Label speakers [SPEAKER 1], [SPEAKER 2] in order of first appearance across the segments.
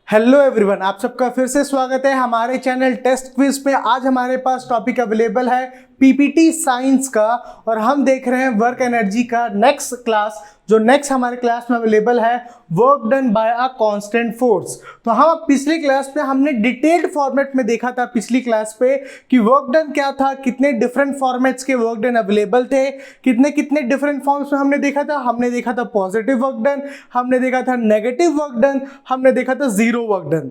[SPEAKER 1] Hello everyone, आप सबका फिर से स्वागत है हमारे चैनल टेस्ट क्विज में। आज हमारे पास टॉपिक अवेलेबल है पीपीटी साइंस का और हम देख रहे हैं वर्क एनर्जी का नेक्स्ट क्लास। जो नेक्स्ट हमारे क्लास में अवेलेबल है work done by a constant force. तो हम पिछली क्लास में हमने डिटेल्ड फॉर्मेट में देखा था पिछली क्लास पे कि वर्क डन क्या था, कितने डिफरेंट फॉर्मेट्स के वर्क डन अवेलेबल थे, कितने कितने डिफरेंट फॉर्म्स में हमने देखा था। हमने देखा था पॉजिटिव वर्क डन, हमने देखा था नेगेटिव वर्क डन, हमने देखा था जीरो वर्क डन।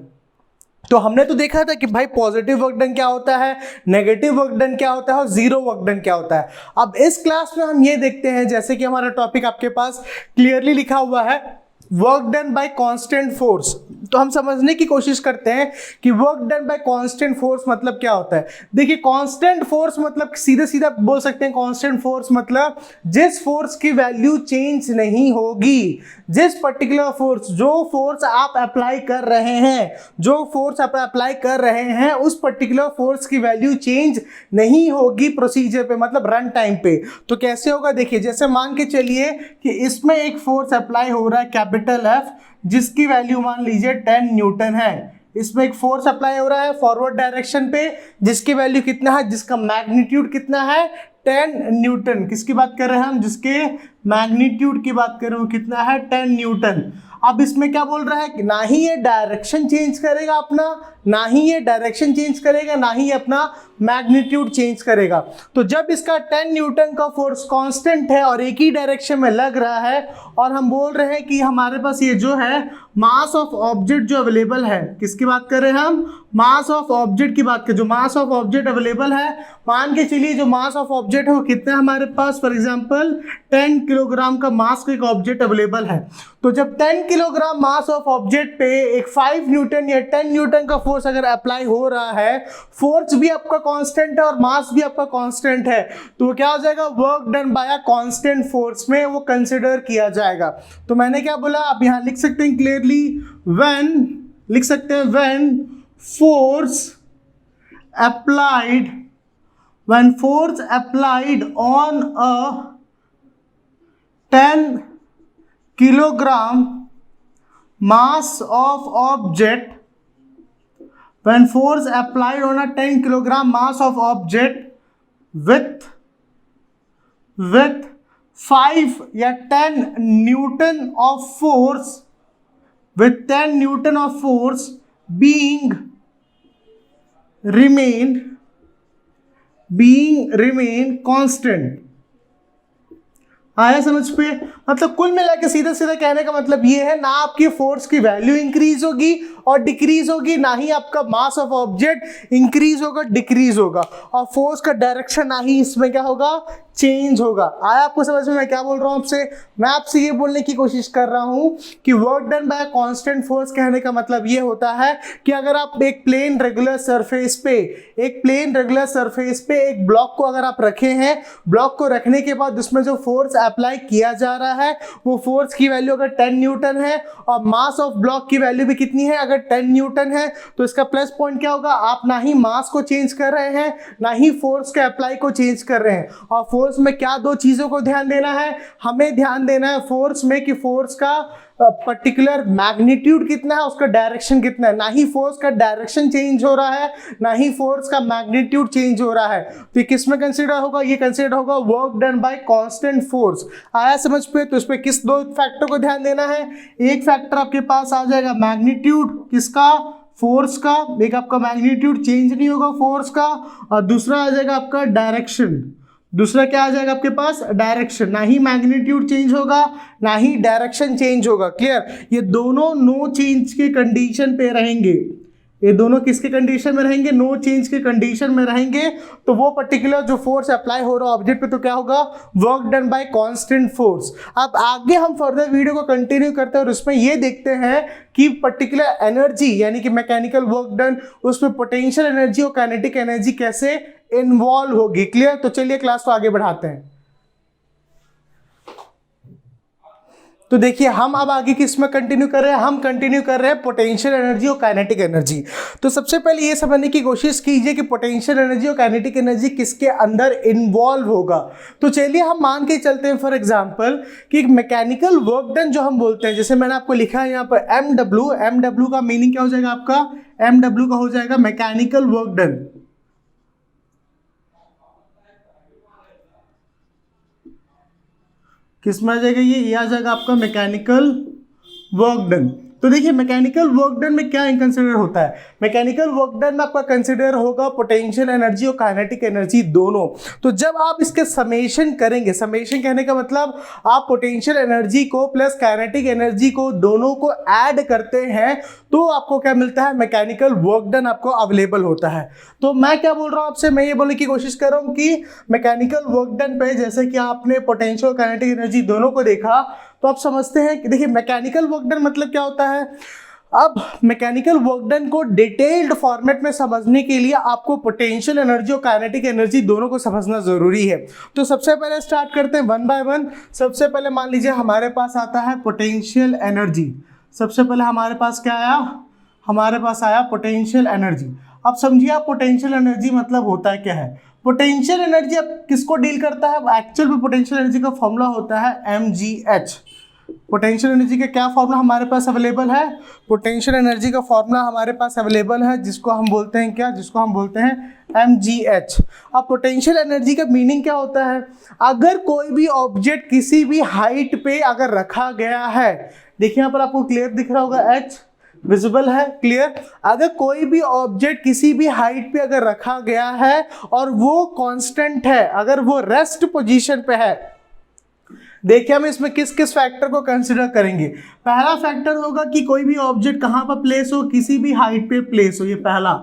[SPEAKER 1] तो हमने तो देखा था कि भाई पॉजिटिव वर्क डन क्या होता है, नेगेटिव वर्क डन क्या होता है और जीरो वर्क डन क्या होता है। अब इस क्लास में हम ये देखते हैं, जैसे कि हमारा टॉपिक आपके पास क्लियरली लिखा हुआ है work done by constant force. तो हम समझने की कोशिश करते हैं कि work done by constant force मतलब क्या होता है। देखिए कांस्टेंट फोर्स मतलब सीधे सीधा बोल सकते हैं, कांस्टेंट फोर्स मतलब जिस फोर्स की वैल्यू चेंज नहीं होगी, जिस पर्टिकुलर फोर्स, जो फोर्स आप अप्लाई कर रहे हैं, जो फोर्स आप अप्लाई कर रहे हैं उस पर्टिकुलर फोर्स की वैल्यू चेंज नहीं होगी प्रोसीजर पे, मतलब रन टाइम पे। तो कैसे होगा, देखिए जैसे मान के चलिए कि इसमें एक फोर्स अप्लाई हो रहा है कैपिटल एफ, जिसकी वैल्यू मान लीजिए 10 न्यूटन है। इसमें एक फोर्स अप्लाई हो रहा है फॉरवर्ड डायरेक्शन पे, जिसकी वैल्यू कितना है, जिसका मैग्नीट्यूड कितना है 10 न्यूटन। किसकी बात कर रहे हैं हम, जिसके मैग्नीट्यूड की बात कर रहे हो, कितना है 10 न्यूटन। अब इसमें क्या बोल रहा है कि ना ही ये डायरेक्शन चेंज करेगा अपना, ना ही ये डायरेक्शन चेंज करेगा, ना ही अपना मैग्नीट्यूड चेंज करेगा। तो जब इसका 10 न्यूटन का फोर्स कांस्टेंट है और एक ही डायरेक्शन में लग रहा है और हम बोल रहे हैं कि हमारे पास ये जो है मास ऑफ ऑब्जेक्ट जो अवेलेबल है, किसकी बात कर रहे हैं हम, मास ऑफ ऑब्जेक्ट की बात करें। जो मास ऑफ ऑब्जेक्ट अवेलेबल है, मान के चलिए जो मास ऑफ ऑब्जेक्ट है वो कितना है हमारे पास, फॉर एग्जांपल 10 किलोग्राम का मास का एक ऑब्जेक्ट अवेलेबल है। तो जब 10 किलोग्राम मास ऑफ ऑब्जेक्ट पे एक 5 न्यूटन या 10 न्यूटन का फोर्स अगर अप्लाई हो रहा है, फोर्स भी आपका कांस्टेंट है और मास भी आपका कांस्टेंट है, तो क्या हो जाएगा, work done by a constant force में वो कंसिडर किया जाएगा। तो मैंने क्या बोला, आप यहां लिख सकते हैं क्लियरली, व्हेन लिख सकते हैं, when force applied, when force applied on a 10 kilogram mass of object, when force applied on a 10 kilogram mass of object with 5 या 10 Newton of force, with 10 Newton of force being remain constant। आया समझ पे, मतलब कुल मिला के सीधा सीधा कहने का मतलब ये है, ना आपकी फोर्स की वैल्यू इंक्रीज होगी और डिक्रीज होगी, ना ही आपका मास ऑफ ऑब्जेक्ट इंक्रीज होगा डिक्रीज होगा, और फोर्स का डायरेक्शन ना ही इसमें क्या होगा, चेंज होगा। आया आपको समझ में मैं क्या बोल रहा हूं आपसे, मैं आपसे ये बोलने की कोशिश कर रहा हूं कि work done by constant force कहने का मतलब ये होता है कि अगर आप एक प्लेन रेगुलर सरफेस पे एक ब्लॉक को अगर आप रखे हैं, ब्लॉक को रखने के बाद उसमें जो फोर्स अप्लाई किया जा रहा है वो फोर्स की वैल्यू अगर 10 न्यूटन है और मास ऑफ ब्लॉक की वैल्यू भी कितनी है, अगर 10 न्यूटन है, तो इसका प्लस पॉइंट क्या होगा, आप ना ही मास को चेंज कर रहे हैं ना ही फोर्स के अप्लाई को चेंज कर रहे हैं। और फोर्स में क्या दो चीजों को ध्यान देना है, हमें ध्यान देना है फोर्स में कि फोर्स का पर्टिकुलर मैग्नीट्यूड कितना है, उसका डायरेक्शन कितना है, ना ही फोर्स का डायरेक्शन चेंज हो रहा है ना ही फोर्स का मैग्नीट्यूड चेंज हो रहा है। तो ये किस में कंसीडर होगा, ये कंसीडर होगा work done by constant force. आया समझ पे, तो इस पे किस दो फैक्टर को ध्यान देना है, एक फैक्टर आपके पास आ जाएगा मैग्नीट्यूड, किसका, फोर्स का, एक आपका मैग्नीट्यूड चेंज नहीं होगा फोर्स का, और दूसरा आ जाएगा आपका डायरेक्शन। दूसरा क्या आ जाएगा आपके पास, डायरेक्शन, ना ही मैग्नीट्यूड चेंज होगा ना ही डायरेक्शन चेंज होगा। क्लियर, ये दोनों नो चेंज के कंडीशन पे रहेंगे, ये दोनों किसके कंडीशन में रहेंगे, नो चेंज के कंडीशन में रहेंगे। तो वो पर्टिकुलर जो फोर्स अप्लाई हो रहा है ऑब्जेक्ट पे, तो क्या होगा, work done by constant force. अब आगे हम फर्दर वीडियो को कंटिन्यू करते हैं और उसमें ये देखते हैं कि पर्टिकुलर एनर्जी यानी कि मैकेनिकल वर्क डन, उसमें पोटेंशियल एनर्जी और काइनेटिक एनर्जी कैसे इन्वॉल्व होगी। क्लियर, तो चलिए क्लास को आगे बढ़ाते हैं। तो देखिए हम अब आगे किस में कंटिन्यू कर रहे हैं, हम कंटिन्यू कर रहे हैं पोटेंशियल एनर्जी और काइनेटिक एनर्जी। तो सबसे पहले ये समझने की कोशिश कीजिए कि पोटेंशियल एनर्जी और काइनेटिक एनर्जी किसके अंदर इन्वॉल्व होगा। तो चलिए हम मान के चलते हैं फॉर एग्जांपल कि मैकेनिकल वर्क डन जो हम बोलते हैं, जैसे मैंने आपको लिखा है यहाँ पर MW का मीनिंग क्या हो जाएगा आपका, MW का हो जाएगा मैकेनिकल वर्क डन। किस में आ जाएगा ये आ जाएगा आपका मैकेनिकल वर्क डन। तो देखिए मैकेनिकल वर्क डन में क्या कंसिडर होता है, मैकेनिकल वर्क डन में आपका कंसिडर होगा पोटेंशियल एनर्जी और काइनेटिक एनर्जी दोनों। तो जब आप इसके समेशन करेंगे, समेशन कहने का मतलब आप पोटेंशियल एनर्जी को प्लस काइनेटिक एनर्जी को दोनों को ऐड करते हैं तो आपको क्या मिलता है, मैकेनिकल वर्क डन आपको अवेलेबल होता है। तो मैं क्या बोल रहा हूं आपसे, मैं ये बोलने की कोशिश कर रहा हूं कि मैकेनिकल वर्क डन पे जैसे कि आपने पोटेंशियल और काइनेटिक एनर्जी दोनों को देखा तो आप समझते हैं कि देखिए मैकेनिकल वर्क डन मतलब क्या होता है। अब मैकेनिकल वर्क डन को डिटेल्ड फॉर्मेट में समझने के लिए आपको पोटेंशियल एनर्जी और काइनेटिक एनर्जी दोनों को समझना जरूरी है। तो सबसे पहले स्टार्ट करते हैं वन बाय वन। सबसे पहले मान लीजिए हमारे पास आता है पोटेंशियल एनर्जी। सबसे पहले हमारे पास क्या आया, हमारे पास आया पोटेंशियल एनर्जी। अब समझिए आप पोटेंशियल एनर्जी मतलब होता है क्या है। पोटेंशियल एनर्जी अब किसको डील करता है, एक्चुअल में पोटेंशियल एनर्जी का फॉर्मूला होता है mgh। पोटेंशियल एनर्जी का क्या फॉर्मूला हमारे पास अवेलेबल है, पोटेंशियल एनर्जी का फॉर्मूला हमारे पास अवेलेबल है जिसको हम बोलते हैं क्या, जिसको हम बोलते हैं mgh। अब पोटेंशियल एनर्जी का मीनिंग क्या होता है, अगर कोई भी ऑब्जेक्ट किसी भी हाइट पे अगर रखा गया है, देखिए यहाँ पर आपको क्लियर दिख रहा होगा, h विजिबल है, क्लियर। अगर कोई भी ऑब्जेक्ट किसी भी हाइट पे अगर रखा गया है और वो कांस्टेंट है, अगर वो रेस्ट पोजीशन पे है, देखिए हम इसमें किस किस फैक्टर को कंसीडर करेंगे। पहला फैक्टर होगा कि कोई भी ऑब्जेक्ट कहां पर प्लेस हो, किसी भी हाइट पे प्लेस हो, ये पहला।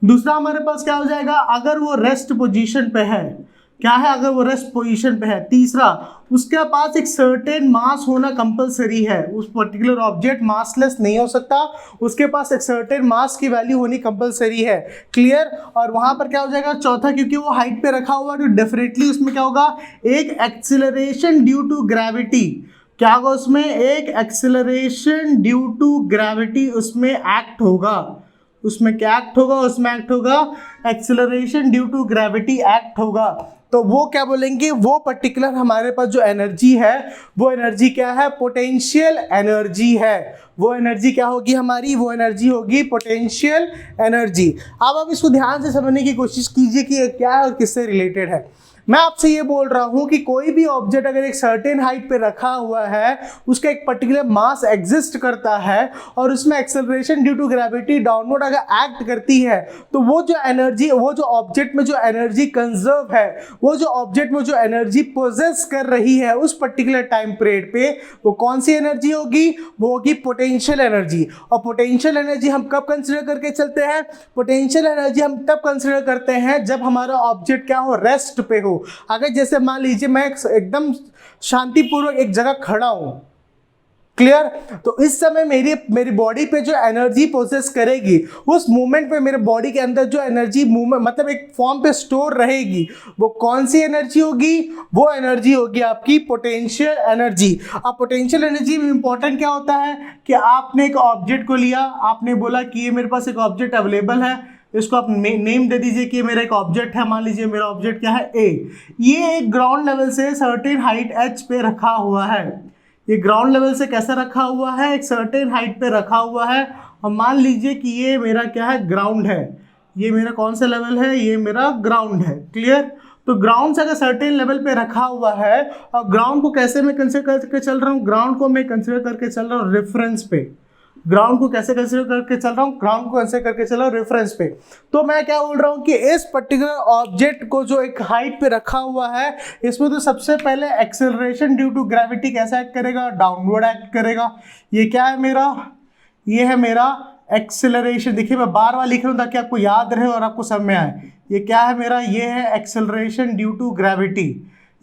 [SPEAKER 1] दूसरा हमारे पास क्या हो जाएगा, अगर वो रेस्ट पोजीशन पे है, क्या है, अगर वो रेस्ट पोजीशन पे है। तीसरा, उसके पास एक सर्टेन मास होना कंपलसरी है, उस पर्टिकुलर ऑब्जेक्ट मासलेस नहीं हो सकता, उसके पास एक सर्टेन मास की वैल्यू होनी कंपलसरी है, क्लियर। और वहां पर क्या हो जाएगा, चौथा, क्योंकि वो हाइट पे रखा हुआ है तो डेफिनेटली उसमें क्या होगा, एक एक्सीलरेशन ड्यू टू ग्रेविटी, क्या होगा उसमें, एक एक्सीलरेशन ड्यू टू ग्रेविटी उसमें एक्ट होगा। उसमें क्या एक्ट होगा, उसमें एक्ट होगा acceleration due to gravity act होगा। तो वो क्या बोलेंगे, वो पर्टिकुलर हमारे पास जो एनर्जी है वो एनर्जी क्या है, पोटेंशियल एनर्जी है। वो एनर्जी क्या होगी हमारी, वो एनर्जी होगी पोटेंशियल एनर्जी। अब आप इसको ध्यान से समझने की कोशिश कीजिए कि ये क्या है और किससे रिलेटेड है। मैं आपसे ये बोल रहा हूं कि कोई भी ऑब्जेक्ट अगर एक सर्टेन हाइट पे रखा हुआ है, उसका एक पर्टिकुलर मास एग्जिस्ट करता है और उसमें acceleration due to gravity downward अगर एक्ट करती है, तो वो जो एनर्जी, वो जो ऑब्जेक्ट में जो एनर्जी कंजर्व है, वो जो ऑब्जेक्ट में जो एनर्जी पोजेस कर रही है उस पर्टिकुलर टाइम पीरियड पे, वो कौन सी एनर्जी होगी, वो होगी पोटेंशियल एनर्जी। और पोटेंशियल एनर्जी हम कब कंसिडर करके चलते हैं, पोटेंशियल एनर्जी हम तब कंसिडर करते हैं जब हमारा ऑब्जेक्ट क्या हो, रेस्ट पे हो। अगर जैसे मान लीजिए मैं एकदम शांतिपूर्वक एक जगह खड़ा हूं, क्लियर, तो इस समय मेरी बॉडी पे जो एनर्जी प्रोसेस करेगी, उस मोमेंट पे मेरे बॉडी के अंदर जो एनर्जी मूवमेंट मतलब एक फॉर्म पे स्टोर रहेगी, वो कौन सी एनर्जी होगी, वो एनर्जी होगी आपकी पोटेंशियल एनर्जी। अब पोटेंशियल एनर्जी में इंपॉर्टेंट क्या होता है कि आपने एक ऑब्जेक्ट को लिया, आपने बोला कि ये मेरे पास एक ऑब्जेक्ट अवेलेबल है, इसको आप नेम दे दीजिए कि मेरा एक ऑब्जेक्ट है, मान लीजिए मेरा ऑब्जेक्ट क्या है, ए। ये एक ग्राउंड लेवल से सर्टेन हाइट एच पे रखा हुआ है। ये ग्राउंड लेवल से कैसे रखा हुआ है, एक सर्टेन हाइट पे रखा हुआ है। और मान लीजिए कि ये मेरा क्या है, ग्राउंड है। ये मेरा कौन सा लेवल है, ये मेरा ग्राउंड है, क्लियर। तो ग्राउंड से अगर सर्टेन लेवल पे रखा हुआ है, और ग्राउंड को कैसे मैं कंसिडर करके चल रहा हूँ, ग्राउंड को मैं कंसिडर करके चल रहा हूँ रेफरेंस पे। ग्राउंड को कैसे कंसिडर करके चल रहा हूँ, ग्राउंड को कैसे करके चल रहा हूँ, रेफरेंस पे। तो मैं क्या बोल रहा हूँ कि इस पर्टिकुलर ऑब्जेक्ट को जो एक हाइट पे रखा हुआ है, इसमें तो सबसे पहले एक्सेलरेशन ड्यू टू ग्रेविटी कैसे एक्ट करेगा, डाउनवर्ड एक्ट करेगा। ये क्या है मेरा, ये है मेरा एक्सेलरेशन। देखिए मैं बार बार लिख रहा हूँ ताकि आपको याद रहे और आपको समझ में आए। ये क्या है मेरा, ये है एक्सेलरेशन ड्यू टू ग्रेविटी।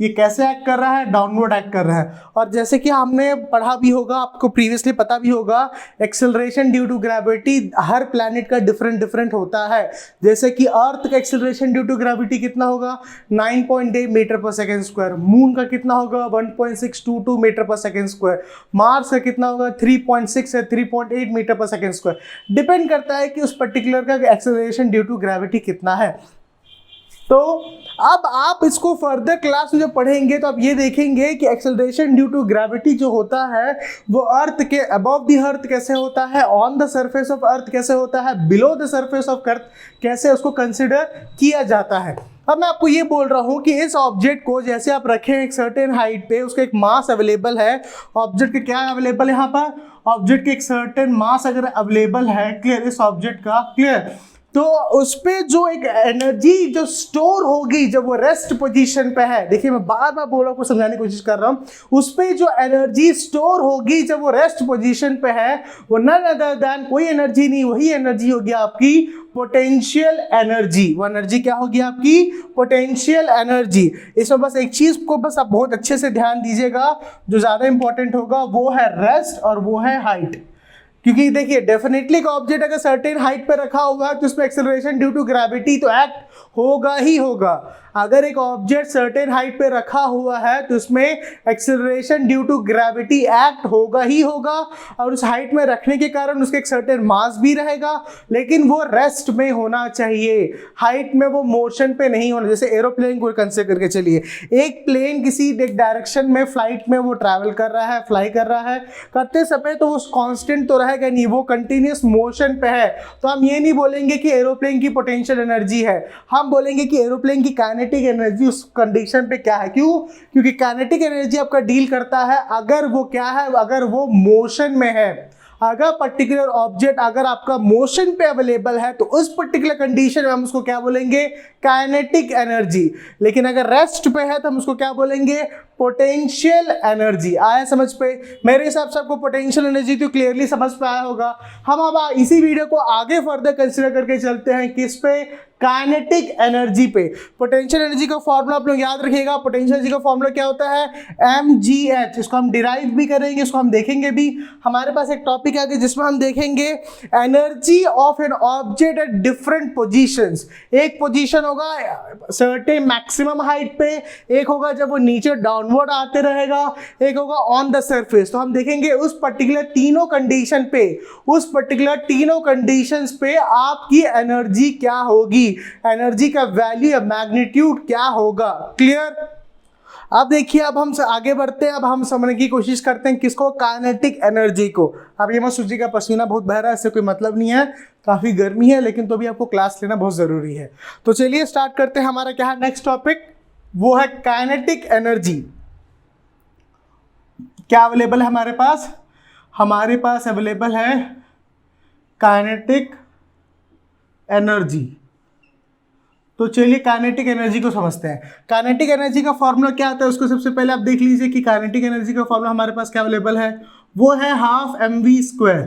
[SPEAKER 1] ये कैसे एक्ट कर रहा है, डाउनवर्ड एक्ट कर रहा है। और जैसे कि हमने पढ़ा भी होगा, आपको प्रीवियसली पता भी होगा, एक्सेलरेशन ड्यू टू ग्रेविटी हर प्लैनेट का डिफरेंट होता है। जैसे कि अर्थ का एक्सेलरेशन ड्यू टू ग्रेविटी कितना होगा, 9.8 मीटर पर सेकेंड स्क्वायर। मून का कितना होगा, 1.622 मीटर पर सेकेंड स्क्वायर। मार्स का कितना होगा, 3.6 से 3.8 मीटर पर सेकेंड स्क्वायर। डिपेंड करता है कि उस पर्टिकुलर का एक्सेलरेशन ड्यू टू ग्रेविटी कितना है। तो अब आप इसको फर्दर क्लास में जब पढ़ेंगे तो आप ये देखेंगे कि एक्सेलरेशन ड्यू टू ग्रेविटी जो होता है वो अर्थ के अबव द अर्थ कैसे होता है, on the surface of earth कैसे होता है, below the surface of earth कैसे उसको कंसिडर किया जाता है। अब मैं आपको ये बोल रहा हूँ कि इस ऑब्जेक्ट को जैसे आप रखें एक सर्टेन हाइट पे, उसका एक मास अवेलेबल है। ऑब्जेक्ट का क्या अवेलेबल है यहाँ पर, ऑब्जेक्ट के एक सर्टेन मास अगर अवेलेबल है, क्लियर, इस ऑब्जेक्ट का, क्लियर, तो उस पे जो एक एनर्जी जो स्टोर होगी जब वो रेस्ट पोजीशन पे है, देखिए मैं बार बार बोल रहा हूँ, आपको समझाने की कोशिश कर रहा हूँ, उस पे जो एनर्जी स्टोर होगी जब वो रेस्ट पोजीशन पे है, वो नन अदर देन कोई एनर्जी नहीं, वही एनर्जी होगी आपकी पोटेंशियल एनर्जी। वो एनर्जी क्या होगी आपकी, पोटेंशियल एनर्जी। इसमें बस एक चीज को बस आप बहुत अच्छे से ध्यान दीजिएगा, जो ज्यादा इंपॉर्टेंट होगा वो है रेस्ट और वो है हाइट। क्योंकि देखिए डेफिनेटली का ऑब्जेक्ट अगर सर्टेन हाइट पे रखा हुआ है तो उसमें एक्सेलरेशन ड्यू टू ग्रेविटी तो एक्ट होगा ही होगा। अगर एक ऑब्जेक्ट सर्टेन हाइट पे रखा हुआ है तो उसमें acceleration due to gravity act होगा ही होगा, और उस हाइट में रखने के कारण उसके एक सर्टेन मास भी रहेगा, लेकिन वो रेस्ट में होना चाहिए, हाइट में वो मोशन पे नहीं होना। जैसे एरोप्लेन को कंसिडर करके चलिए, एक प्लेन किसी एक डायरेक्शन में फ्लाइट में वो ट्रैवल कर रहा है, फ्लाई कर रहा है, करते समय तो वो कांस्टेंट तो रहेगा नहीं, वो कंटिन्यूस मोशन पे है। तो हम ये नहीं बोलेंगे कि एरोप्लेन की पोटेंशियल एनर्जी है, हम बोलेंगे कि एरोप्लेन की काइनेटिक एनर्जी उस कंडीशन पे क्या है। क्यों, क्योंकि काइनेटिक एनर्जी आपका डील करता है अगर वो क्या है, अगर वो मोशन में है। अगर पर्टिकुलर ऑब्जेक्ट अगर आपका मोशन पे अवेलेबल है तो उस पर्टिकुलर कंडीशन में हम उसको क्या बोलेंगे, काइनेटिक एनर्जी। लेकिन अगर रेस्ट पे है तो हम उसको क्या बोलेंगे, पोटेंशियल एनर्जी। आया समझ पे? मेरे हिसाब से आपको पोटेंशियल एनर्जी तो क्लियरली समझ पे आया होगा। हम अब इसी वीडियो को आगे फर्दर कंसिडर करके चलते हैं किस पे, काइनेटिक एनर्जी पे। पोटेंशियल एनर्जी का फॉर्मूला आप लोग याद रखिएगा। पोटेंशियल एनर्जी का फॉर्मूला क्या होता है, mgh। इसको हम डिराइव भी करेंगे, इसको हम देखेंगे भी। हमारे पास एक टॉपिक आगे जिसमें हम देखेंगे energy of an object at different positions. एक पोजीशन होगा सर्टेन मैक्सिमम हाइट पे, एक होगा जब वो नीचे डाउनवर्ड आते रहेगा, एक होगा ऑन द सरफेस। तो हम देखेंगे उस पर्टिकुलर तीनों कंडीशन पे, उस पर्टिकुलर तीनों कंडीशंस पे आपकी एनर्जी क्या होगी, एनर्जी का वैल्यू या मैग्नीट्यूड क्या होगा। क्लियर? अब देखिए, अब हम आगे बढ़ते हैं। अब हम समझने की कोशिश करते हैं किसको, काइनेटिक एनर्जी को। अब ये मत सोचिएगा पसीना बहुत बह रहा है, इससे कोई मतलब नहीं है, काफी गर्मी है, लेकिन तो भी आपको क्लास लेना बहुत जरूरी है। तो चलिए स्टार्ट करते हैं। हमारा क्या है नेक्स्ट टॉपिक, वो है काइनेटिक एनर्जी। क्या अवेलेबल है हमारे पास, हमारे पास अवेलेबल है काइनेटिक एनर्जी। तो चलिए काइनेटिक एनर्जी को समझते हैं। काइनेटिक एनर्जी का फॉर्मूला क्या आता है उसको सबसे पहले आप देख लीजिए कि काइनेटिक एनर्जी का फॉर्मूला हमारे पास क्या अवेलेबल है, वो है हाफ mv²।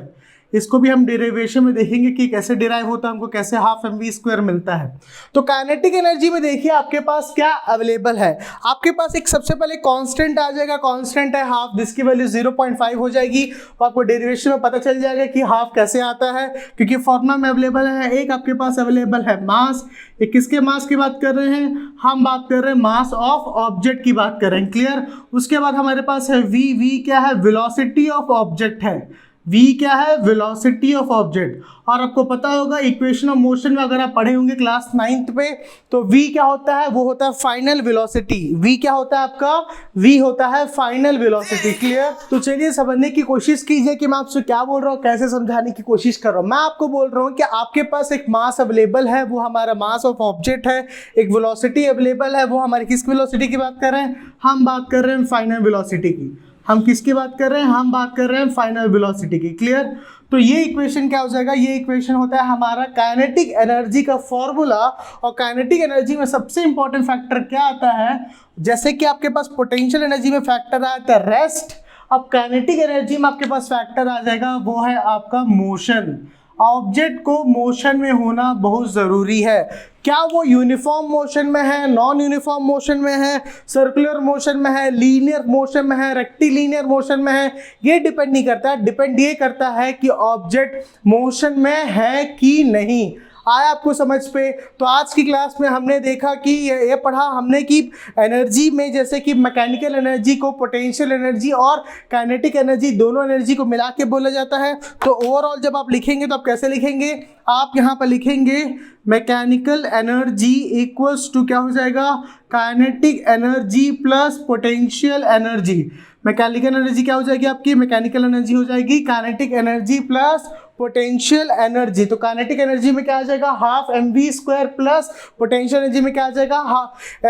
[SPEAKER 1] इसको भी हम डेरिवेशन में देखेंगे कि कैसे डिराइव होता है, हमको कैसे हाफ mv² मिलता है। तो काइनेटिक एनर्जी में देखिए आपके पास क्या अवेलेबल है। आपके पास एक सबसे पहले कांस्टेंट आ जाएगा, कांस्टेंट है हाफ, जिसकी वैल्यू 0.5 हो जाएगी। और आपको डेरिवेशन में पता चल जाएगा कि हाफ कैसे आता है, क्योंकि फॉर्मूला में अवेलेबल है। एक आपके पास अवेलेबल है मास, ये किसके मास की बात कर रहे हैं, हम बात कर रहे हैं मास ऑफ ऑब्जेक्ट की बात कर रहे हैं। क्लियर? उसके बाद हमारे पास है v। v क्या है, वेलोसिटी ऑफ ऑब्जेक्ट है। v क्या है, वेलोसिटी ऑफ ऑब्जेक्ट। और आपको पता होगा इक्वेशन ऑफ मोशन में अगर आप पढ़े होंगे क्लास 9th पे, तो v क्या होता है, वो होता है फाइनल वेलोसिटी। v क्या होता है आपका, v होता है फाइनल वेलोसिटी। क्लियर? तो चलिए समझने की कोशिश कीजिए कि मैं आपसे क्या बोल रहा हूँ, कैसे समझाने की कोशिश कर रहा हूँ। मैं आपको बोल रहा हूँ कि आपके पास एक मास अवेलेबल है, वो हमारा मास ऑफ ऑब्जेक्ट है। एक वेलोसिटी अवेलेबल है, वो हमारी किस वेलोसिटी की बात कर रहे हैं, हम बात कर रहे हैं फाइनल वेलोसिटी की। हम किसकी बात कर रहे हैं, हम बात कर रहे हैं फाइनल वेलोसिटी की। क्लियर? तो ये इक्वेशन क्या हो जाएगा, ये इक्वेशन होता है हमारा काइनेटिक एनर्जी का फॉर्मूला। और काइनेटिक एनर्जी में सबसे इंपॉर्टेंट फैक्टर क्या आता है, जैसे कि आपके पास पोटेंशियल एनर्जी में फैक्टर आता है रेस्ट, अब काइनेटिक एनर्जी में आपके पास फैक्टर आ जाएगा, वो है आपका मोशन। ऑब्जेक्ट को मोशन में होना बहुत ज़रूरी है। क्या वो यूनिफॉर्म मोशन में है, नॉन यूनिफॉर्म मोशन में है, सर्कुलर मोशन में है, लीनियर मोशन में है, रेक्टिलीनियर मोशन में है, ये डिपेंड नहीं करता। डिपेंड ये करता है कि ऑब्जेक्ट मोशन में है कि नहीं। आया आपको समझ पे? तो आज की क्लास में हमने देखा कि ये पढ़ा हमने कि एनर्जी में जैसे कि मैकेनिकल एनर्जी को पोटेंशियल एनर्जी और काइनेटिक एनर्जी दोनों एनर्जी को मिला के बोला जाता है। तो ओवरऑल जब आप लिखेंगे तो आप कैसे लिखेंगे? आप यहाँ पर लिखेंगे मैकेनिकल एनर्जी इक्वल्स टू क्या हो जाएगा? Kinetic energy plus potential energy. Mechanical energy क्या हो जाएगी आपकी? मैकेनिकल एनर्जी हो जाएगी kinetic energy plus potential energy. तो काइनेटिक एनर्जी में क्या आ जाएगा? Half mv² plus potential energy में क्या आ जाएगा?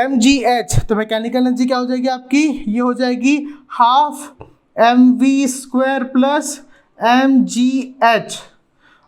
[SPEAKER 1] mgh। तो मैकेनिकल एनर्जी क्या हो जाएगी आपकी? ये हो जाएगी हाफ mv² प्लस mgh।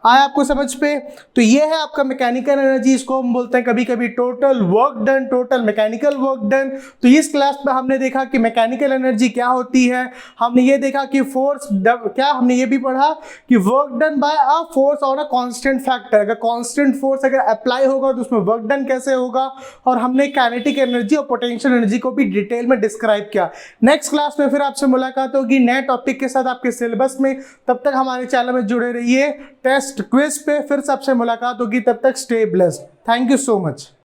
[SPEAKER 1] आया आपको समझ पे? तो ये है आपका मैकेनिकल एनर्जी। इसको हम बोलते हैं कभी कभी total work done, total mechanical work done. तो इस क्लास में हमने देखा कि मैकेनिकल एनर्जी क्या होती है। हमने ये देखा कि फोर्स क्या, हमने ये भी पढ़ा कि work done by a force on a constant factor. अगर कांस्टेंट फोर्स अगर अप्लाई होगा तो उसमें वर्क डन कैसे होगा। और हमने काइनेटिक एनर्जी और पोटेंशियल एनर्जी को भी डिटेल में डिस्क्राइब किया। नेक्स्ट क्लास में फिर आपसे मुलाकात होगी नए टॉपिक के साथ आपके सिलेबस में। तब तक हमारे चैनल में जुड़े रहिए। टेस्ट क्विज पे फिर सबसे मुलाकात होगी। तब तक stay blessed. Thank you so much.